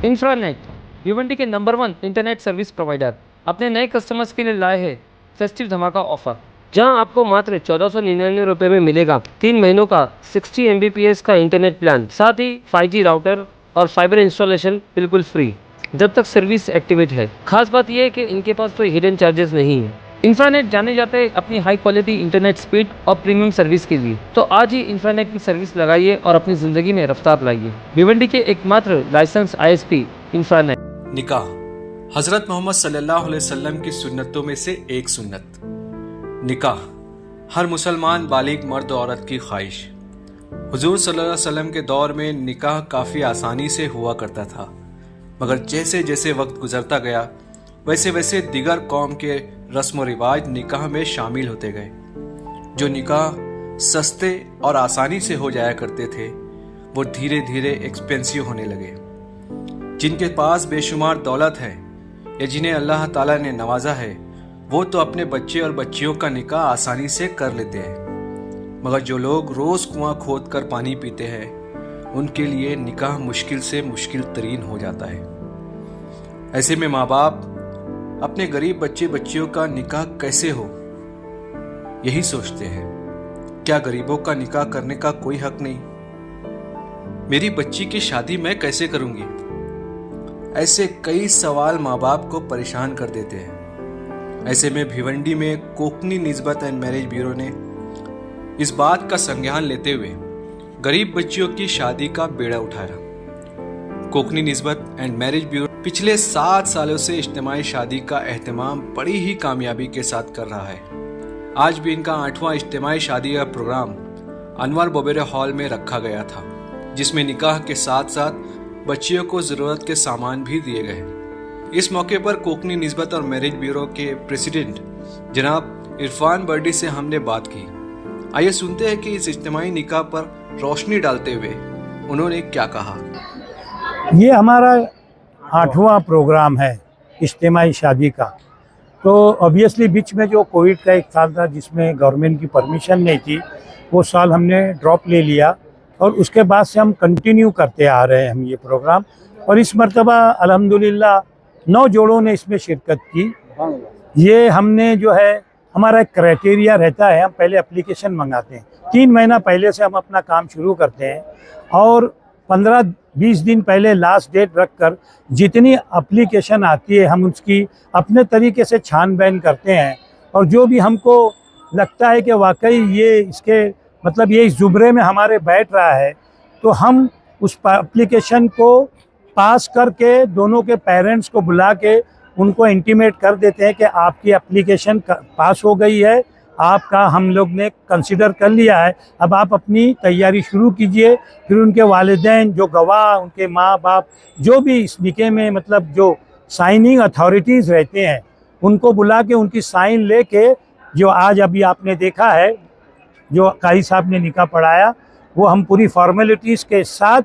इंफ्रानेट भिवंडी के number 1 internet service provider अपने नए कस्टमर्स के लिए लाए हैं फेस्टिव धमाका ऑफर, जहां आपको मात्र 1499 में मिलेगा 3 महीनों का 60 Mbps का इंटरनेट प्लान, साथ ही 5G राउटर और फाइबर इंस्टॉलेशन बिल्कुल फ्री जब तक सर्विस एक्टिवेट है। खास बात यह है कि इनके पास कोई हिडन चार्जेस नहीं है। इंफ्रानेट जाने जाते हैं अपनी हाई क्वालिटी इंटरनेट स्पीड और प्रीमियम सर्विस के लिए, तो आज ही इंफ्रानेट की सर्विस लगाइए और अपनी जिंदगी में रफ्तार लाइए। भिवंडी के एकमात्र लाइसेंस ISP इंफ्रानेट। निकाह हज़रत मोहम्मद सल्लल्लाहु अलैहि वसल्लम की सुन्नतों में से एक सुन्नत। निकाह हर मुसलमान बालिग मर्द औरत की ख्वाहिश। हुजूर सल्लल्लाहु अलैहि वसल्लम के दौर में निकाह काफ़ी आसानी से हुआ करता था, मगर जैसे जैसे वक्त गुजरता गया वैसे वैसे दिगर कौम के रस्म व रिवाज निकाह में शामिल होते गए। जो निकाह सस्ते और आसानी से हो जाया करते थे वो धीरे धीरे एक्सपेंसिव होने लगे। जिनके पास बेशुमार दौलत है या जिन्हें अल्लाह ताला ने नवाजा है वो तो अपने बच्चे और बच्चियों का निकाह आसानी से कर लेते हैं, मगर जो लोग रोज कुआं खोद कर पानी पीते हैं उनके लिए निकाह मुश्किल से मुश्किल तरीन हो जाता है। ऐसे में माँ बाप अपने गरीब बच्चे बच्चियों का निकाह कैसे हो यही सोचते हैं। क्या गरीबों का निकाह करने का कोई हक नहीं? मेरी बच्ची की शादी मैं कैसे करूंगी? ऐसे कई सवाल माँ बाप को परेशान कर देते हैं। ऐसे में भिवंडी में कोकनी निस्बत एंड मैरिज ब्यूरो ने इस बात का संज्ञान लेते हुए गरीब बच्चियों की शादी का बेड़ा उठाया। कोकनी निस्बत एंड मैरिज ब्यूरो पिछले 7 सालों से इज्तिमाई शादी का एहतमाम बड़ी ही कामयाबी के साथ कर रहा है। आज भी इनका 8वां इज्तिमाई शादी का प्रोग्राम अनवर बोबेरे हॉल में रखा गया था, जिसमें निकाह के साथ साथ बच्चियों को ज़रूरत के सामान भी दिए गए। इस मौके पर कोकनी निस्बत और मैरिज ब्यूरो के प्रेसिडेंट जनाब इरफान बर्डी से हमने बात की। आइए सुनते हैं कि इस इज्तिमाई निकाह पर रोशनी डालते हुए उन्होंने क्या कहा। ये हमारा 8वां प्रोग्राम है इज्तिमाई शादी का। तो ऑब्वियसली बीच में जो कोविड का एक साल था जिसमें गवर्नमेंट की परमिशन नहीं थी, वो साल हमने ड्रॉप ले लिया और उसके बाद से हम कंटिन्यू करते आ रहे हैं हम ये प्रोग्राम। और इस मर्तबा अल्हम्दुलिल्लाह 9 जोड़ों ने इसमें शिरकत की। ये हमने जो है हमारा एक क्राइटेरिया रहता है, हम पहले एप्लीकेशन मंगाते हैं, 3 महीना पहले से हम अपना काम शुरू करते हैं और 15-20 दिन पहले लास्ट डेट रखकर जितनी एप्लीकेशन आती है हम उसकी अपने तरीके से छानबीन करते हैं। और जो भी हमको लगता है कि वाकई ये इसके मतलब ये इस ज़ुमरे में हमारे बैठ रहा है, तो हम उस एप्लीकेशन को पास करके दोनों के पेरेंट्स को बुला के उनको इंटीमेट कर देते हैं कि आपकी एप्लीकेशन पास हो गई है, आपका हम लोग ने कंसिडर कर लिया है, अब आप अपनी तैयारी शुरू कीजिए। फिर उनके वालिदैन, जो गवाह, उनके माँ बाप, जो भी इस निकाह में मतलब जो साइनिंग अथॉरिटीज़ रहते हैं उनको बुला के उनकी साइन लेके, जो आज अभी आपने देखा है जो काजी साहब ने निकाह पढ़ाया, वो हम पूरी फॉर्मेलिटीज़ के साथ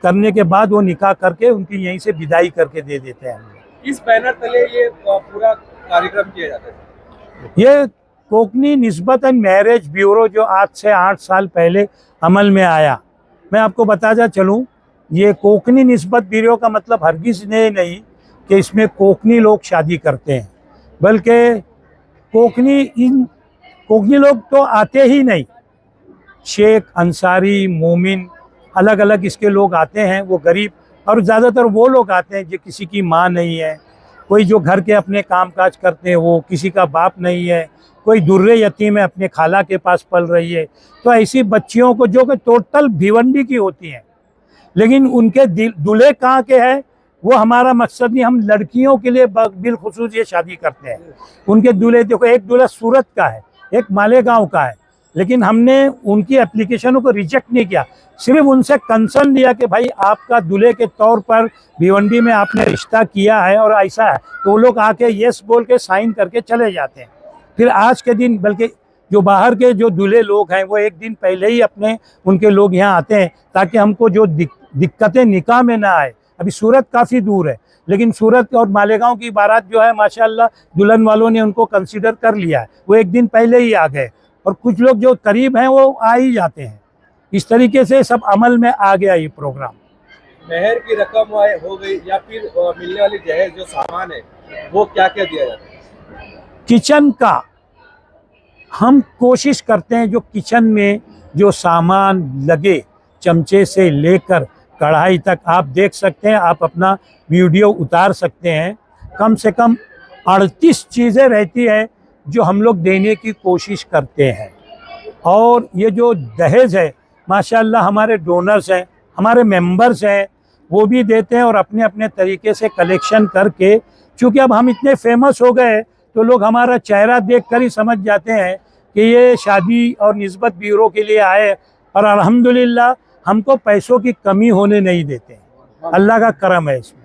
करने के बाद वो निकाह करके उनकी यहीं से विदाई करके दे देते हैं। इस बैनर तले ये पूरा कार्यक्रम किया जाता है। ये कोकनी निस्बत एंड मैरिज ब्यूरो जो आज से 8 साल पहले अमल में आया, मैं आपको बताता चलूँ, ये कोकनी निस्बत ब्यूरो का मतलब हरगिज़ नहीं कि इसमें कोकनी लोग शादी करते हैं, बल्कि कोकनी लोग तो आते ही नहीं, शेख, अंसारी, मोमिन, अलग अलग इसके लोग आते हैं। वो गरीब और ज़्यादातर वो लोग आते हैं जो किसी की माँ नहीं है, कोई जो घर के अपने कामकाज करते हैं, वो किसी का बाप नहीं है, कोई दुर्रे यतीम है अपने खाला के पास पल रही है। तो ऐसी बच्चियों को जो कि टोटल भिवंडी की होती हैं, लेकिन उनके दूल्हे कहाँ के हैं वो हमारा मकसद नहीं। हम लड़कियों के लिए बिलखुसूस ये शादी करते हैं। उनके दूल्हे देखो, एक दूल्हा सूरत का है, एक मालेगांव का है, लेकिन हमने उनकी एप्लीकेशनों को रिजेक्ट नहीं किया, सिर्फ उनसे कंसर्न लिया कि भाई आपका दूल्हे के तौर पर भिवंडी में आपने रिश्ता किया है और ऐसा है, तो वो लोग आके येस बोल के साइन करके चले जाते हैं। फिर आज के दिन बल्कि जो बाहर के जो दूल्हे लोग हैं वो एक दिन पहले ही अपने उनके लोग यहाँ आते हैं ताकि हमको जो दिक्कतें निकाह में ना आए। अभी सूरत काफ़ी दूर है, लेकिन सूरत और मालेगांव की बारात जो है माशाल्लाह दुल्हन वालों ने उनको कंसीडर कर लिया है, वो एक दिन पहले ही आ गए। और कुछ लोग जो करीब हैं वो आ ही जाते हैं। इस तरीके से सब अमल में आ गया ये प्रोग्राम। मेहर की रकम हो गई या फिर मिलने वाली जहेज जो सामान है वो क्या क्या दिया जाता है? किचन का हम कोशिश करते हैं, जो किचन में जो सामान लगे चमचे से लेकर कढ़ाई तक, आप देख सकते हैं, आप अपना वीडियो उतार सकते हैं, कम से कम 38 चीज़ें रहती है जो हम लोग देने की कोशिश करते हैं। और ये जो दहेज है, माशाल्लाह हमारे डोनर्स हैं, हमारे मेंबर्स हैं, वो भी देते हैं और अपने अपने तरीके से कलेक्शन करके, चूँकि अब हम इतने फेमस हो गए तो लोग हमारा चेहरा देखकर ही समझ जाते हैं कि ये शादी और निस्बत ब्यूरो के लिए आए। और अल्हम्दुलिल्लाह हमको पैसों की कमी होने नहीं देते हैं, अल्लाह का करम है इसमें।